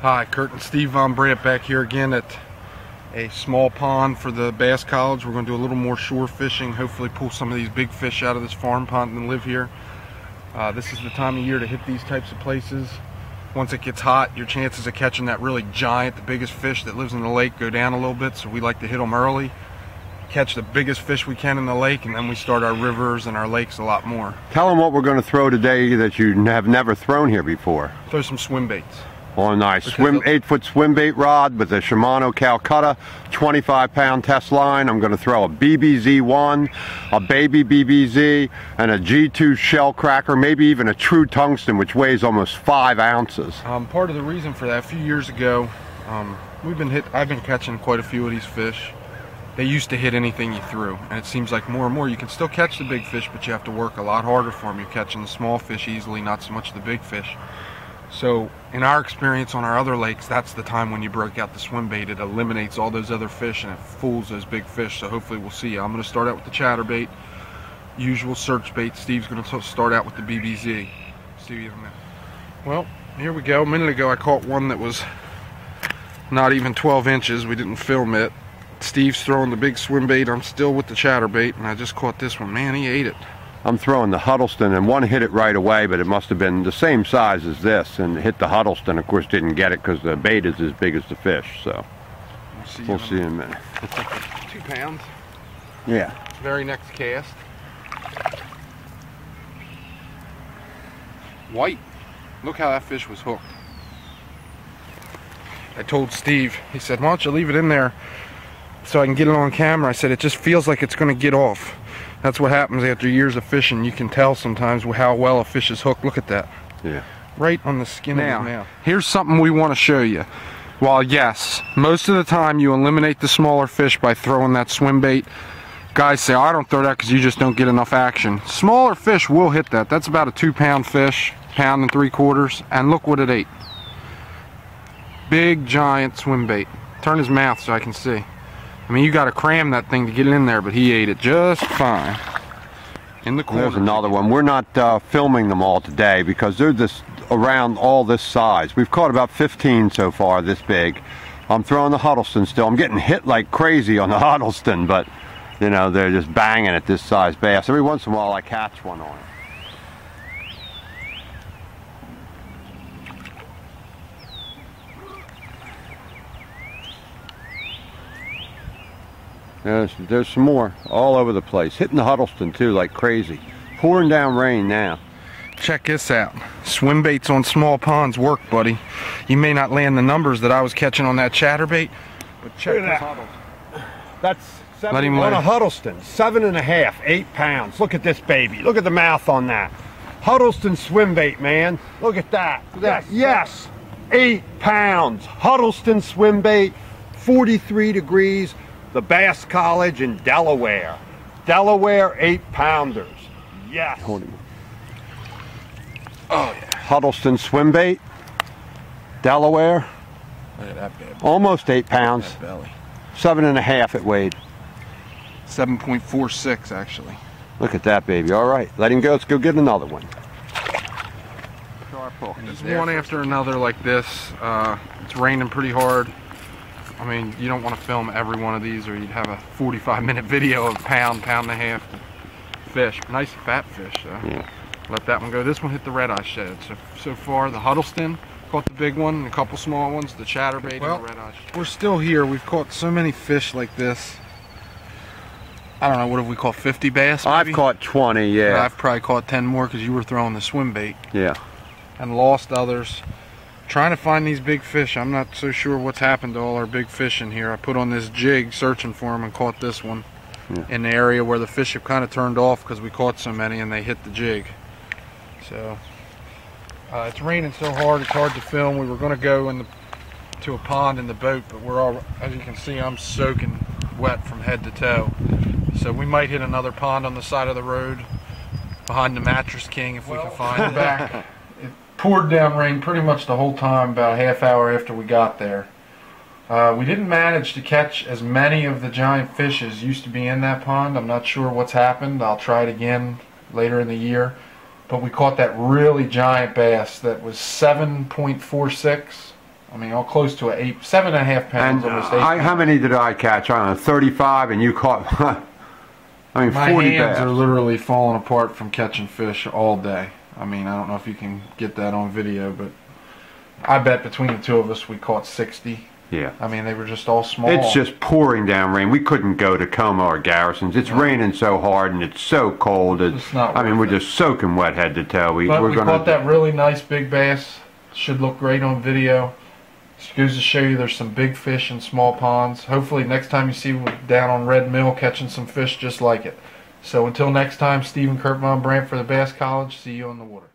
Hi, Kurt and Steve Von Brandt back here again at a small pond for the Bass College. We're going to do a little more shore fishing, hopefully pull some of these big fish out of this farm pond and live here. This is the time of year to hit these types of places. Once it gets hot, your chances of catching that really giant, the biggest fish that lives in the lake, go down a little bit, so we like to hit them early, catch the biggest fish we can in the lake, and then we start our rivers and our lakes a lot more. Tell them what we're going to throw today that you have never thrown here before. Throw some swim baits. Oh, nice. 8-foot swim bait rod with a Shimano Calcutta 25-pound test line. I'm going to throw a BBZ1, a baby BBZ, and a G2 shell cracker, maybe even a true tungsten, which weighs almost 5 ounces. Part of the reason for that, a few years ago, I've been catching quite a few of these fish. They used to hit anything you threw, and it seems like more and more you can still catch the big fish, but you have to work a lot harder for them. You're catching the small fish easily, not so much the big fish. So in our experience on our other lakes, that's the time when you break out the swim bait. It eliminates all those other fish and it fools those big fish. So hopefully we'll see. I'm going to start out with the chatterbait, usual search bait. Steve's going to start out with the BBZ. Steve, you know. Well, here we go. A minute ago I caught one that was not even 12 inches. We didn't film it. Steve's throwing the big swim bait. I'm still with the chatterbait, and I just caught this one. Man, he ate it. I'm throwing the Huddleston, and one hit it right away, but it must have been the same size as this, and hit the Huddleston. Of course, didn't get it because the bait is as big as the fish. So we'll see in a minute. 2 pounds. Yeah. Very next cast. White. Look how that fish was hooked. I told Steve, he said, why don't you leave it in there so I can get it on camera. I said, it just feels like it's going to get off. That's what happens after years of fishing. You can tell sometimes how well a fish is hooked. Look at that. Yeah. Right on the skin of his mouth. Here's something we want to show you. While yes, most of the time you eliminate the smaller fish by throwing that swim bait. Guys say, oh, I don't throw that because you just don't get enough action. Smaller fish will hit that. That's about a 2-pound fish, 1 3/4, and look what it ate. Big giant swim bait. Turn his mouth so I can see. I mean, you got to cram that thing to get it in there, but he ate it just fine. In the corner. There's another one. We're not filming them all today because they're this around all this size. We've caught about 15 so far, this big. I'm throwing the Huddleston still. I'm getting hit like crazy on the Huddleston, but you know, they're just banging at this size bass. Every once in a while I catch one on it. There's some more all over the place. Hitting the Huddleston too like crazy. Pouring down rain now. Check this out. Swim baits on small ponds work, buddy. You may not land the numbers that I was catching on that chatterbait, but check this Huddleston. That's on a Huddleston. 7.5, 8 pounds. Look at this baby. Look at the mouth on that. Huddleston swim bait, man. Look at that. Yes. 8 pounds. Huddleston swim bait. 43 degrees. The Bass College in Delaware. Delaware 8-pounders. Yes. Oh, yeah. Huddleston swim bait. Delaware. Look at that baby. Almost 8 pounds. 7.5 it weighed. 7.46 actually. Look at that baby. All right. Let him go. Let's go get another one. Just one after another like this. It's raining pretty hard. I mean, you don't want to film every one of these or you'd have a 45-minute video of pound and a half fish. Nice fat fish though. Yeah. Let that one go. This one hit the red eye shed. So far the Huddleston caught the big one and a couple small ones, the chatterbait and the red eye shed. We're still here. We've caught so many fish like this. I don't know, what have we caught, 50 bass maybe? I've caught 20, yeah. I've probably caught 10 more because you were throwing the swim bait. Yeah. And lost others. Trying to find these big fish. I'm not so sure what's happened to all our big fish in here. I put on this jig searching for them and caught this one in the area where the fish have kind of turned off because we caught so many and they hit the jig. So it's raining so hard it's hard to film. We were going to go to a pond in the boat, but we're all, as you can see, I'm soaking wet from head to toe. So we might hit another pond on the side of the road behind the Mattress King if we can find it. Back. Poured down rain pretty much the whole time, about a half hour after we got there. We didn't manage to catch as many of the giant fish as used to be in that pond. I'm not sure what's happened. I'll try it again later in the year. But we caught that really giant bass that was 7.46 I mean, all close to 7.5 pounds, And almost 8 pounds. how many did I catch? I don't know, 35, and you caught, I mean, My 40 hands bass. are literally falling apart from catching fish all day. I mean, I don't know if you can get that on video, but I bet between the two of us we caught 60. Yeah. I mean, they were just all small. It's just pouring down rain. We couldn't go to Como or Garrison's. It's raining so hard and it's so cold. It's not I mean, we're worth it. just soaking wet head to toe. But we gonna caught that really nice big bass. Should look great on video. Just goes to show you there's some big fish in small ponds. Hopefully next time you see me down on Red Mill catching some fish just like it. So until next time, Stephen Kirkman Brandt for the Bass College. See you on the water.